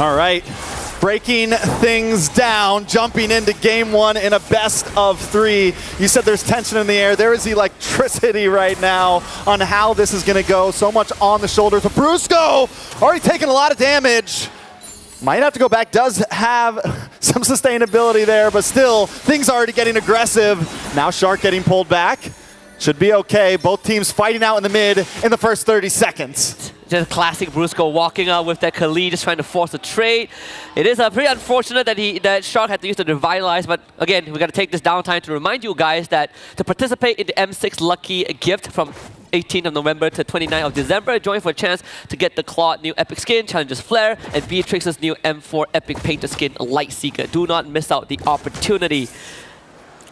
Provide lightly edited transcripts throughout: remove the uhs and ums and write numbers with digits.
All right. Breaking things down, jumping into game one in a best of three. You said there's tension in the air. There is electricity right now on how this is going to go. So much on the shoulders of Brusco. Already taking a lot of damage. Might have to go back. Does have some sustainability there, but still, things are already getting aggressive. Now Shark getting pulled back. Should be okay. Both teams fighting out in the mid in the first 30 seconds. Just classic Brusco walking out with that Khalid, just trying to force a trade. It is pretty unfortunate that Shark had to use the Revitalize, but again, we got to take this downtime to remind you guys that to participate in the M6 Lucky gift from 18th of November to 29th of December, join for a chance to get the Claude new Epic Skin, Challenger's Flare, and Beatrix's new M4 Epic Painter Skin, Light Seeker. Do not miss out the opportunity.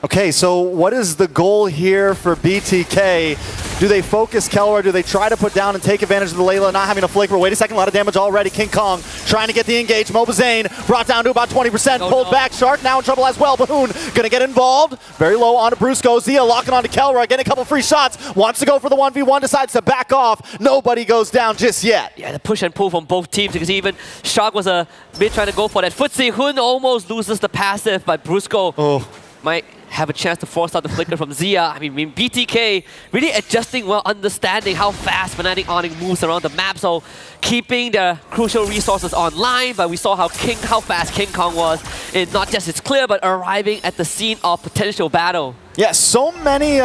Okay, so what is the goal here for BTK? Do they focus Kelra? Do they try to put down and take advantage of the Layla not having a flicker? Wait a second, a lot of damage already. King Kong trying to get the engage. Mobazane brought down to about 20%, pulled back. Shark now in trouble as well. Bahoon gonna get involved. Very low onto Brusco. Zia locking onto Kelra, getting a couple free shots. Wants to go for the 1v1, decides to back off. Nobody goes down just yet. Yeah, the push and pull from both teams, because even Shark was a bit trying to go for that footsie. Hun almost loses the passive, but Brusco might have a chance to force out the flicker from Zia. I mean, BTK really adjusting well, understanding how fast Fnatic Onic moves around the map, so keeping the crucial resources online, but we saw how fast King Kong was in not just its clear, but arriving at the scene of potential battle. Yes, so many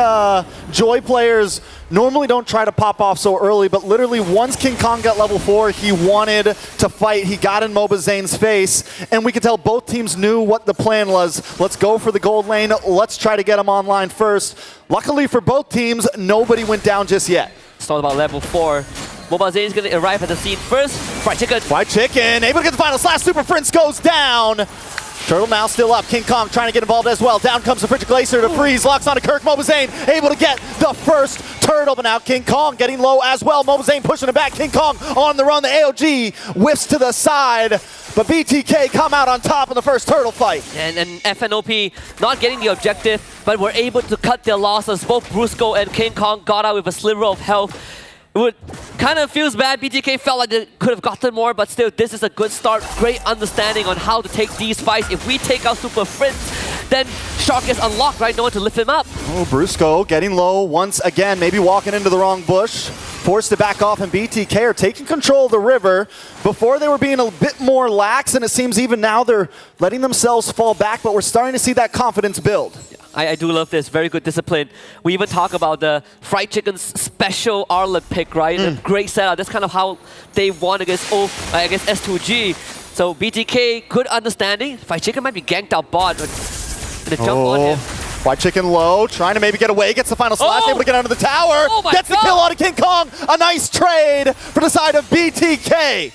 Joy players normally don't try to pop off so early, but literally once King Kong got level 4, he wanted to fight. He got in Mobazane's face, and we could tell both teams knew what the plan was. Let's go for the gold lane. Let's try to get him online first. Luckily for both teams, nobody went down just yet. It's all about level 4. Mobazane is going to arrive at the scene first. Fried Chicken. Fried Chicken, able to get the final slash. Super Prince goes down. Turtle now still up. King Kong trying to get involved as well. Down comes the Frigid Glacier to freeze. Locks onto Kirk. Mobazane able to get the first turtle, but now King Kong getting low as well. Mobazane pushing it back. King Kong on the run. The AOG whiffs to the side, but BTK come out on top in the first turtle fight. And FNOP not getting the objective, but were able to cut their losses. Both Brusco and King Kong got out with a sliver of health. It kind of feels bad. BTK felt like they could have gotten more, but still, this is a good start. Great understanding on how to take these fights. If we take out Super Fritz, then Shark is unlocked, right? No one to lift him up. Oh, Brusco getting low once again, maybe walking into the wrong bush. Forced to back off, and BTK are taking control of the river. Before they were being a bit more lax, and it seems even now they're letting themselves fall back, but we're starting to see that confidence build. I do love this. Very good discipline. We even talk about the Fried Chicken's special Arlet pick, right? A great setup. That's kind of how they won against S2G. So BTK, good understanding. Fried Chicken might be ganked out bot, but the jump on him. Fried Chicken low, trying to maybe get away, gets the final slash, able to get under the tower. Gets the kill on a King Kong. A nice trade for the side of BTK.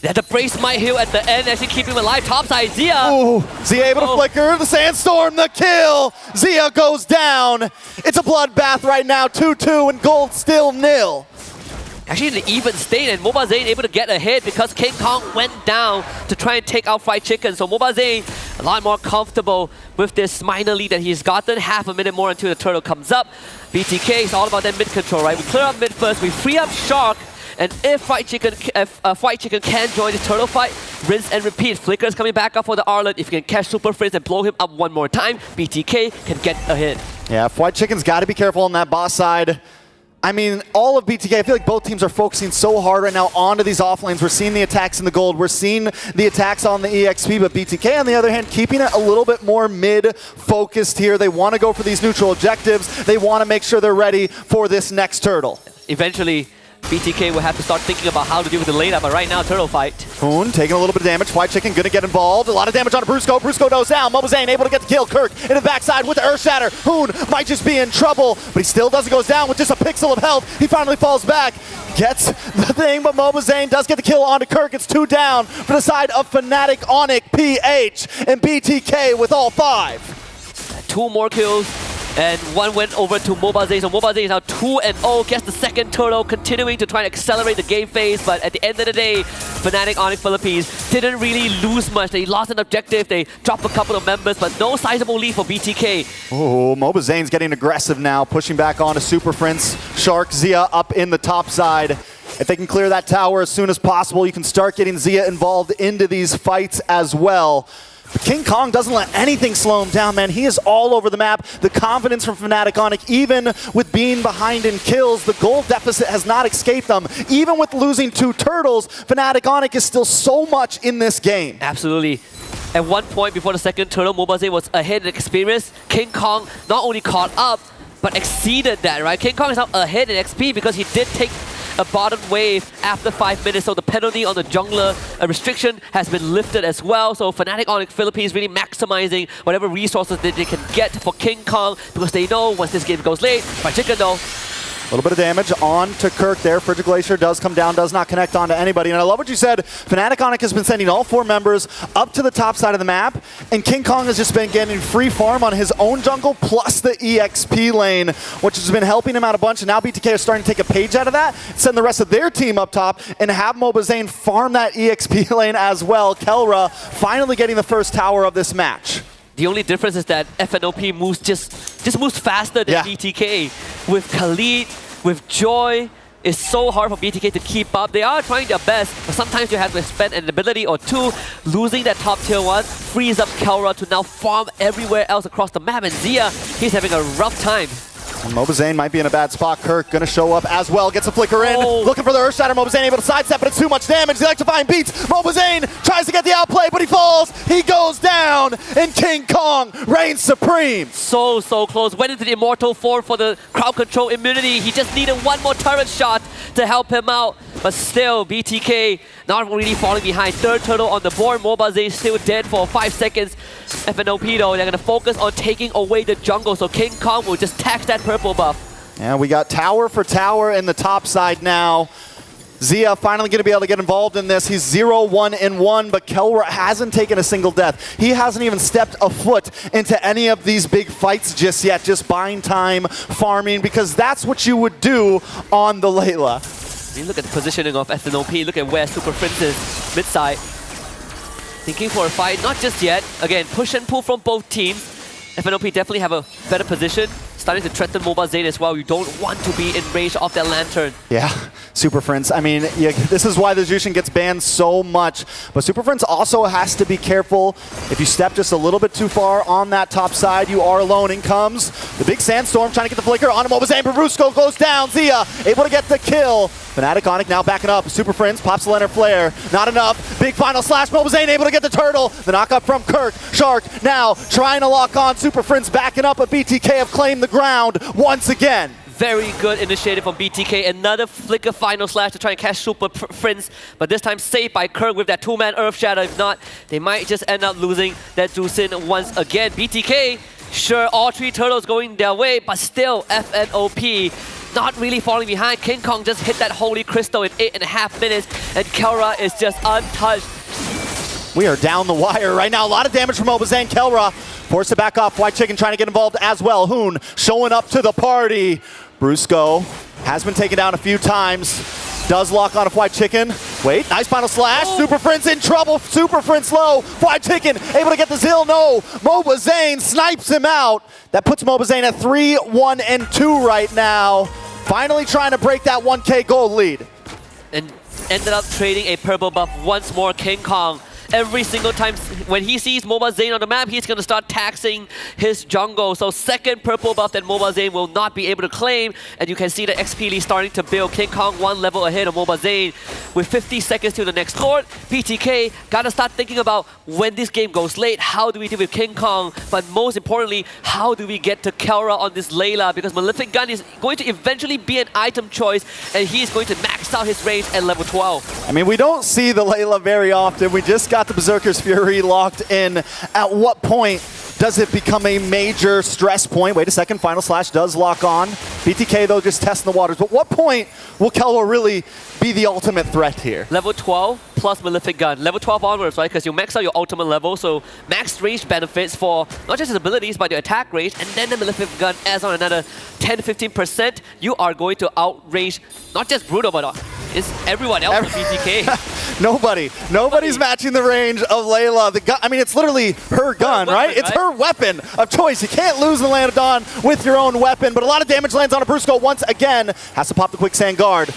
They had to brace my heal at the end, actually keeping him alive. Topside, Zia. Ooh, Zia able to flicker, the Sandstorm, the kill. Zia goes down. It's a bloodbath right now, 2-2, and gold still nil. Actually in an even state, and Mobazane able to get a hit because King Kong went down to try and take out Fried Chicken. So Mobazane a lot more comfortable with this minor lead that he's gotten. Half a minute more until the turtle comes up. BTK is all about that mid control, right? We clear up mid first, we free up Shark. And if Fried Chicken can join the turtle fight, rinse and repeat. Flicker's coming back up for the Arlet. If you can catch Super Frizz and blow him up one more time, BTK can get a hit. Yeah, Fried Chicken's got to be careful on that boss side. I mean, all of BTK, I feel like both teams are focusing so hard right now onto these offlanes. We're seeing the attacks in the gold. We're seeing the attacks on the EXP, but BTK, on the other hand, keeping it a little bit more mid-focused here. They want to go for these neutral objectives. They want to make sure they're ready for this next turtle. Eventually, BTK will have to start thinking about how to deal with the later, but right now, turtle fight. Hoon taking a little bit of damage. Fried Chicken gonna get involved. A lot of damage on Brusco. Brusco goes down. Mobazane able to get the kill. Kirk in the backside with the Earth Shatter. Hoon might just be in trouble, but he still doesn't go down with just a pixel of health. He finally falls back. Gets the thing, but Mobazane does get the kill onto Kirk. It's 2 down for the side of Fnatic, Onic, PH, and BTK with all 5. 2 more kills. And 1 went over to Mobazane, so Mobazane is now 2-0, gets the second turtle, continuing to try and accelerate the game phase, but at the end of the day, Fnatic Onic Philippines didn't really lose much. They lost an objective, they dropped a couple of members, but no sizable lead for BTK. Oh, Mobazane's getting aggressive now, pushing back onto Super Prince. Shark, Zia up in the top side. If they can clear that tower as soon as possible, you can start getting Zia involved into these fights as well. But King Kong doesn't let anything slow him down, man. He is all over the map. The confidence from Fnatic Onic, even with being behind in kills, the gold deficit has not escaped them. Even with losing 2 turtles, Fnatic Onic is still so much in this game. Absolutely. At one point before the second turtle, Mobazane was ahead in experience. King Kong not only caught up, but exceeded that, right? King Kong is now ahead in XP because he did take a bottom wave after 5 minutes, so the penalty on the jungler restriction has been lifted as well. So Fnatic Onic Philippines really maximizing whatever resources that they can get for King Kong because they know once this game goes late, Fried Chicken though. A little bit of damage on to Kirk there. Frigid Glacier does come down, does not connect onto anybody. And I love what you said. Fnatic Onic has been sending all 4 members up to the top side of the map, and King Kong has just been getting free farm on his own jungle plus the EXP lane, which has been helping him out a bunch. And now BTK is starting to take a page out of that, send the rest of their team up top, and have Mobazane farm that EXP lane as well. Kelra finally getting the first tower of this match. The only difference is that FNOP moves just moves faster than BTK. With Khalid, with Joy, it's so hard for BTK to keep up. They are trying their best, but sometimes you have to spend an ability or 2. Losing that top tier 1 frees up Kelra to now farm everywhere else across the map. And Zia, he's having a rough time. And Mobazane might be in a bad spot. Kirk gonna show up as well, gets a flicker in, looking for the Earthshatter. Mobazane able to sidestep, but it's too much damage. The Electrifying beats. Mobazane tries to get the outplay, but he falls. He goes down, and King Kong reigns supreme. So close. Went into the Immortal form for the crowd control immunity. He just needed 1 more turret shot to help him out. But still, BTK not really falling behind. 3rd turtle on the board. Mobazane still dead for 5 seconds. FNOP though, they're gonna focus on taking away the jungle, so King Kong will just tax that purple buff. Yeah, we got tower for tower in the top side now. Zia finally going to be able to get involved in this. He's 0-1-1, but Kelra hasn't taken a single death. He hasn't even stepped a foot into any of these big fights just yet, just buying time, farming, because that's what you would do on the Layla. You look at the positioning of FNOP, look at where Super Prince is, mid-side. Thinking for a fight, not just yet. Again, push and pull from both teams. FNOP definitely have a better position. Starting to threaten Mobazane as well. You don't want to be in range of that lantern. Yeah, Super Friends. I mean, this is why the Jushin gets banned so much. But Super Friends also has to be careful. If you step just a little bit too far on that top side, you are alone. In comes the big Sandstorm, trying to get the flicker on Mobazane. Brusco goes down. Zia able to get the kill. Fnatic Onic now backing up. Super Friends pops the Leonard Flare. Not enough. Big final slash. Mobazane able to get the turtle. The knockup from Kirk. Shark now trying to lock on. Super Friends backing up, but BTK have claimed the ground once again. Very good initiative from BTK. Another flicker final slash to try and catch Super Friends, but this time saved by Kirk with that 2-man Earthshatter. If not, they might just end up losing that Jushin once again. BTK, sure, all 3 turtles going their way, but still FNOP not really falling behind. King Kong just hit that Holy Crystal in 8.5 minutes, and Kelra is just untouched. We are down the wire right now. A lot of damage from Mobazane. Kelra forced to back off. White Chicken trying to get involved as well. Hoon showing up to the party. Brusco has been taken down a few times. Does lock on a White Chicken. Wait, nice final slash. Super Friends in trouble. Super Friends low. White Chicken able to get this hill. No. Mobazane snipes him out. That puts Mobazane at 3-1-2 right now. Finally trying to break that 1K gold lead. And ended up trading a purple buff once more. King Kong, every single time when he sees Mobazane on the map, he's going to start taxing his jungle. So second purple buff that Mobazane will not be able to claim. And you can see the XP lead starting to build. King Kong 1 level ahead of Mobazane with 50 seconds to the next court. BTK got to start thinking about when this game goes late, how do we deal with King Kong? But most importantly, how do we get to Kelra on this Layla? Because Malefic Gun is going to eventually be an item choice, and he's going to max out his range at level 12. I mean, we don't see the Layla very often. We just got the Berserker's Fury locked in. At what point does it become a major stress point? Wait a second, final slash does lock on. BTK, though, just testing the waters. But what point will Kelra really be the ultimate threat here? Level 12 plus Malefic Gun. Level 12 onwards, right? Because you max out your ultimate level, so max range benefits for not just his abilities, but your attack range, and then the Malefic Gun adds on another 10-15%. You are going to outrange not just Bruno, but it's everyone else in BTK. Nobody's matching the range of Layla. The gun, I mean, it's literally her gun, right? It's her weapon of choice. You can't lose in the Land of Dawn with your own weapon, but a lot of damage lands on a Brusco once again. Has to pop the Quicksand Guard.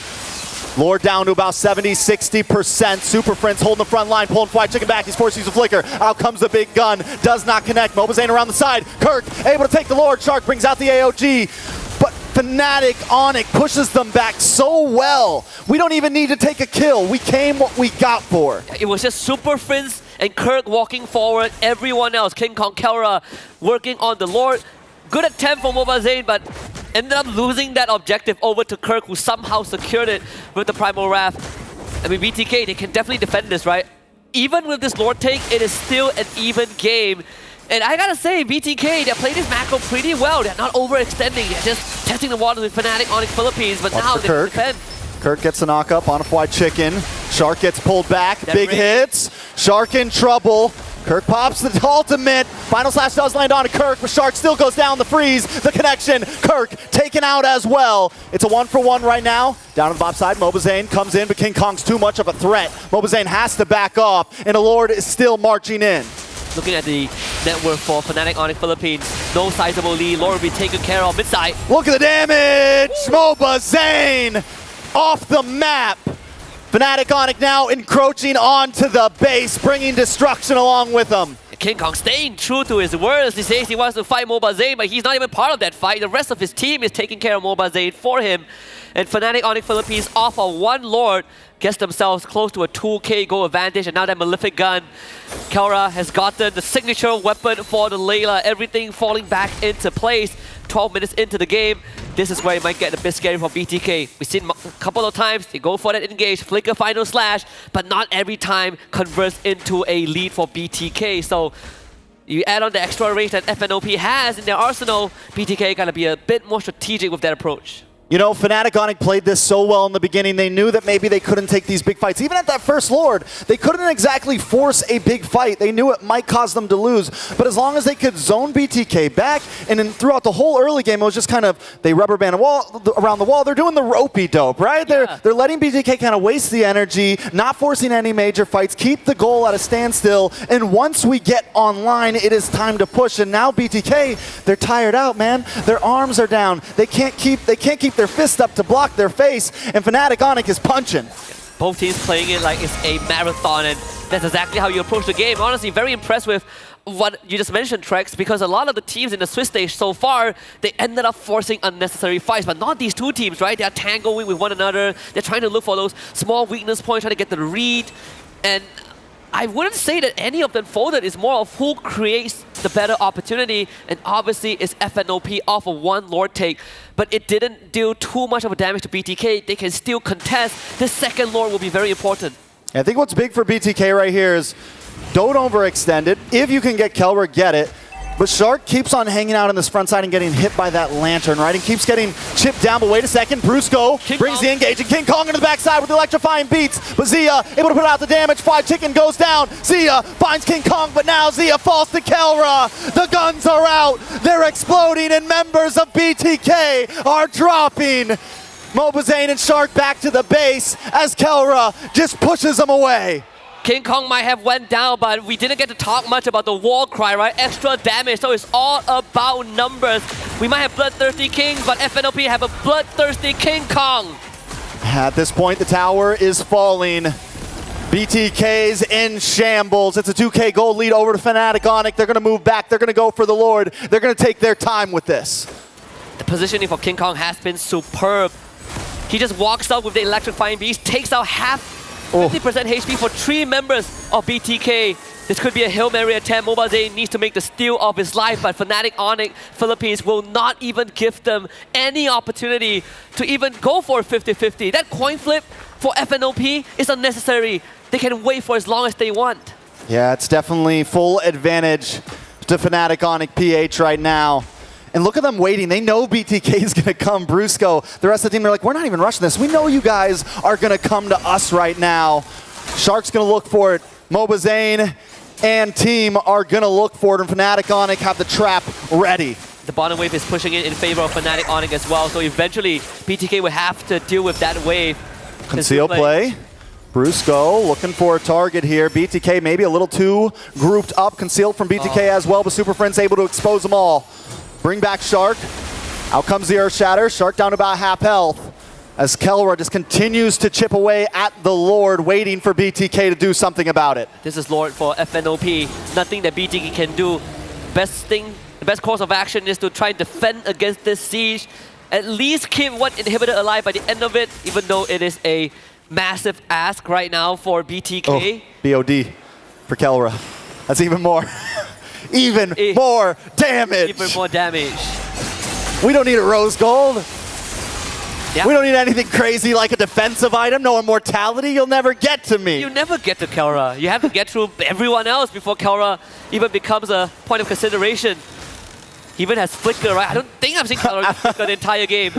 Lord down to about 70-60%. Super Friends holding the front line, pulling Fried Chicken back. He's forced to use a flicker. Out comes the big gun. Does not connect. Mobazane around the side. Kirk able to take the Lord. Shark brings out the AOG. But Fnatic, Onic pushes them back so well. We don't even need to take a kill. We came what we got for. It was just Super Friends and Kirk walking forward. Everyone else, King Kong, Kelra, working on the Lord. Good attempt from Mobazane, but ended up losing that objective over to Kirk, who somehow secured it with the Primal Wrath. I mean, BTK, they can definitely defend this, right? Even with this Lord take, it is still an even game. And I gotta say, BTK, they played this macro pretty well. They're not overextending. They're just testing the waters with Fnatic, Onic, Philippines, but now they can defend. Kirk gets a knock up on a Fried Chicken. Shark gets pulled back. Big hits. Shark in trouble. Kirk pops the ultimate. Final slash does land on Kirk, but Shark still goes down the freeze. The connection. Kirk taken out as well. It's a 1-for-1 right now. Down on the bot side, Mobazane comes in, but King Kong's too much of a threat. Mobazane has to back off, and the Lord is still marching in. Looking at the network for Fnatic, Onic, Philippines, no sizable lead. Lord will be taken care of mid-side. Look at the damage! Mobazane off the map. Fnatic, Onic now encroaching onto the base, bringing destruction along with them. King Kong staying true to his words. He says he wants to fight Mobazane, but he's not even part of that fight. The rest of his team is taking care of Mobazane for him. And Fnatic, Onic, Philippines off of one Lord gets themselves close to a 2k goal advantage, and now that Malefic Gun. Kelra has gotten the signature weapon for the Layla, everything falling back into place. 12 minutes into the game, this is where it might get a bit scary for BTK. We've seen a couple of times, they go for that engage, flicker final slash, but not every time converts into a lead for BTK. So you add on the extra range that FNOP has in their arsenal, BTK gotta be a bit more strategic with that approach. You know, Fnatic, Onic played this so well in the beginning. They knew that maybe they couldn't take these big fights. Even at that first Lord, they couldn't exactly force a big fight. They knew it might cause them to lose. But as long as they could zone BTK back, and then throughout the whole early game, it was just kind of, they rubber band a wall, around the wall. They're doing the ropey dope, right? Yeah. They're letting BTK kind of waste the energy, not forcing any major fights, keep the goal at a standstill. And once we get online, it is time to push. And now BTK, they're tired out, man. Their arms are down. They can't keep their fist up to block their face, and Fnatic, Onic is punching. Both teams playing it like it's a marathon, and that's exactly how you approach the game. Honestly, very impressed with what you just mentioned, Trex, because a lot of the teams in the Swiss stage so far, they ended up forcing unnecessary fights, but not these two teams, right? They're tangling with one another. They're trying to look for those small weakness points, trying to get the read, and I wouldn't say that any of them folded. It's more of who creates the better opportunity, and obviously it's FNOP off of one Lord take, but it didn't do too much of a damage to BTK. They can still contest. This second Lord will be very important. I think what's big for BTK right here is don't overextend it. If you can get Kelra, get it. But Shark keeps on hanging out on this front side and getting hit by that lantern, right? And keeps getting chipped down, but wait a second. Brusco brings the engage, and King Kong into the backside with the electrifying beats. But Zia able to put out the damage. Fried Chicken goes down. Zia finds King Kong, but now Zia falls to Kelra. The guns are out. They're exploding, and members of BTK are dropping. Mobazane and Shark back to the base as Kelra just pushes them away. King Kong might have went down, but we didn't get to talk much about the war cry, right? Extra damage, so it's all about numbers. We might have bloodthirsty kings, but FNOP have a bloodthirsty King Kong. At this point, the tower is falling. BTK's in shambles. It's a 2k gold lead over to Fnatic, Onic. They're going to move back. They're going to go for the Lord. They're going to take their time with this. The positioning for King Kong has been superb. He just walks up with the electrifying beast, takes out half 50% HP for 3 members of BTK. This could be a Hail Mary attempt. Mobazane needs to make the steal of his life, but Fnatic, Onic, Philippines will not even give them any opportunity to even go for a 50-50. That coin flip for FNOP is unnecessary. They can wait for as long as they want. Yeah, it's definitely full advantage to Fnatic, Onic, PH right now. And look at them waiting. They know BTK is going to come. Brusco, the rest of the team, they're like, we're not even rushing this. We know you guys are going to come to us right now. Shark's going to look for it. Mobazane and team are going to look for it. And Fnatic, Onic have the trap ready. The bottom wave is pushing it in favor of Fnatic, Onic as well. So eventually, BTK will have to deal with that wave. Conceal play. Brusco looking for a target here. BTK maybe a little too grouped up. Concealed from BTK as well, but Super Friends able to expose them all. Bring back Shark. Out comes the Earth Shatter. Shark down to about half health. as Kelra just continues to chip away at the Lord, waiting for BTK to do something about it. This is Lord for FNOP. Nothing that BTK can do. The best course of action is to try and defend against this siege. At least keep one inhibitor alive by the end of it, even though it is a massive ask right now for BTK. Oh, BOD for Kelra. That's even more. Even more damage. Even more damage. We don't need a rose gold. Yeah. We don't need anything crazy like a defensive item, no immortality. You'll never get to me. You never get to Kelra. You have to get through everyone else before Kelra even becomes a point of consideration. He even has Flicker, right? I don't think I've seen Kelra Flicker the entire game.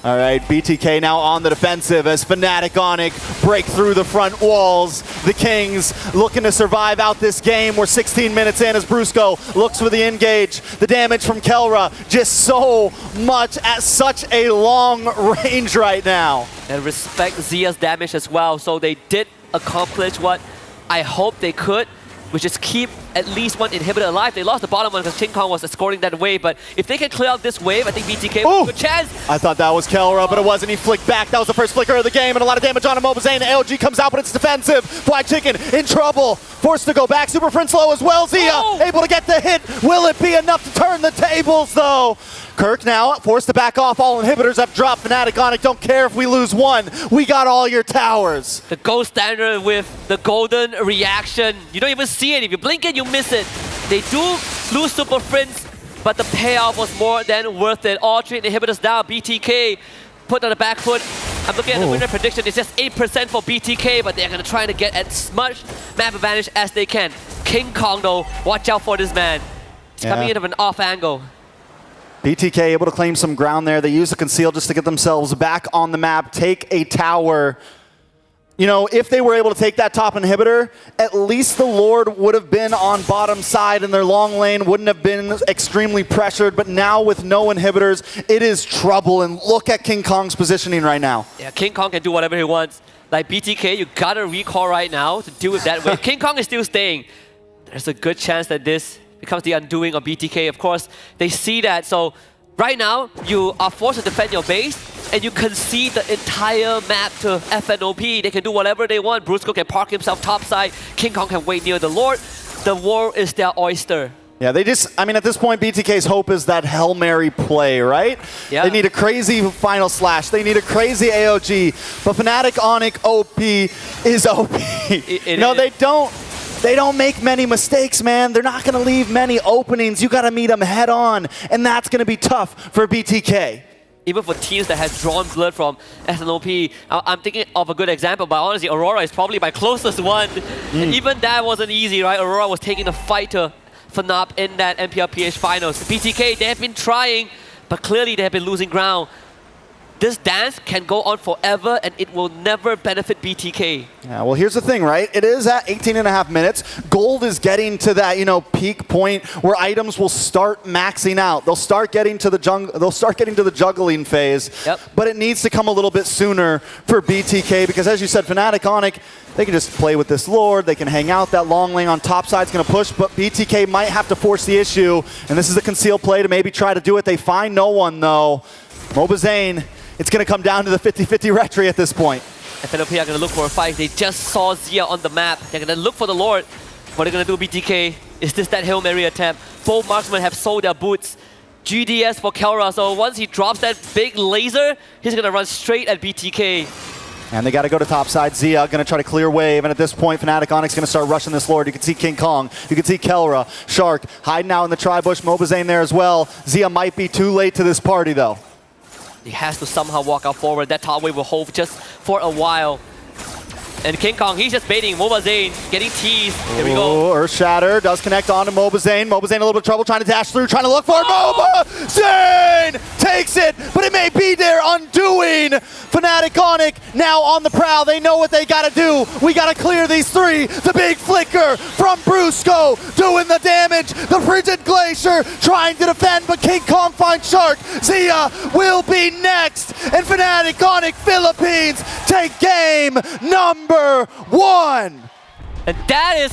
All right, BTK now on the defensive as Fnatic Onic break through the front walls. The Kings looking to survive out this game. We're 16 minutes in as Brusco looks for the engage. The damage from Kelra just so much at such a long range right now. And respect Zia's damage as well. So they did accomplish what I hope they could, which is keep at least one inhibitor alive. They lost the bottom one because King Kong was escorting that wave, but if they can clear out this wave, I think BTK will have a good chance. I thought that was Kelra, but it wasn't. He flicked back. That was the first flicker of the game, and a lot of damage on him. Mobazane, AOG comes out, but it's defensive. Flag Chicken in trouble. Forced to go back. Super Prince low as well. Zia able to get the hit. Will it be enough to turn the tables, though? Kirk now forced to back off. All inhibitors have dropped. Fnatic Onic, don't care if we lose one. We got all your towers. The gold standard with the golden reaction. You don't even see it. If you blink it, you miss it. They do lose Super Prince, but the payoff was more than worth it. All three inhibitors down. BTK put on the back foot. I'm looking at the winner prediction. It's just 8% for BTK, but they're going to try to get as much map advantage as they can. King Kong, though, watch out for this man. He's coming in of an off angle. BTK able to claim some ground there. They use the conceal just to get themselves back on the map, take a tower. You know, if they were able to take that top inhibitor, at least the Lord would have been on bottom side and their long lane wouldn't have been extremely pressured. But now with no inhibitors, it is trouble. And look at King Kong's positioning right now. Yeah, King Kong can do whatever he wants. Like BTK, you gotta recall right now to deal with that wave. King Kong is still staying. There's a good chance that this becomes the undoing of BTK. Of course, they see that. So right now, you are forced to defend your base, and you concede the entire map to FNOP. They can do whatever they want. Brusco can park himself topside. King Kong can wait near the Lord. The war is their oyster. Yeah, they just, I mean, at this point, BTK's hope is that Hail Mary play, right? Yeah. They need a crazy final slash. They need a crazy AOG. But Fnatic Onic OP is OP. They don't make many mistakes, man. They're not going to leave many openings. You got to meet them head on, and that's going to be tough for BTK. Even for teams that has drawn blood from FNOP, I'm thinking of a good example, but honestly, Aurora is probably my closest one. And even that wasn't easy, right? Aurora was taking the fight to Fnatic in that NPLPH finals. BTK, they have been trying, but clearly they have been losing ground. This dance can go on forever, and it will never benefit BTK. Yeah, well, here's the thing, right? It is at 18.5 minutes. Gold is getting to that, you know, peak point where items will start maxing out. They'll start getting to the juggling phase. Yep. But it needs to come a little bit sooner for BTK because, as you said, Fnatic Onic, they can just play with this Lord. They can hang out. That long lane on top side's going to push, but BTK might have to force the issue. And this is a concealed play to maybe try to do it. They find no one, though. Mobazane. It's going to come down to the 50-50 retry at this point. FNOP are going to look for a fight. They just saw Zia on the map. They're going to look for the Lord. What are they going to do, BTK? Is this that Hail Mary attempt? Both marksmen have sold their boots. GDS for Kelra, so once he drops that big laser, he's going to run straight at BTK. And they got to go to top side. Zia going to try to clear wave, and at this point, Fnatic Onic's going to start rushing this Lord. You can see King Kong. You can see Kelra, Shark, hiding out in the tri-bush. Mobazane there as well. Zia might be too late to this party, though. He has to somehow walk out forward. That top wave will hold just for a while. And King Kong, he's just baiting Mobazane, getting teased. Here we go. Earth Shatter does connect on to Mobazane. Mobazane a little bit of trouble trying to dash through, trying to look for it. Mobazane takes it, but it may be their undoing. Fnatic Onic now on the prowl. They know what they got to do. We got to clear these three. The big flicker from Brusco doing the damage. The Frigid Glacier trying to defend, but King Kong finds Shark. Zia will be next. And Fnatic Onic Philippines take game number 1. And that is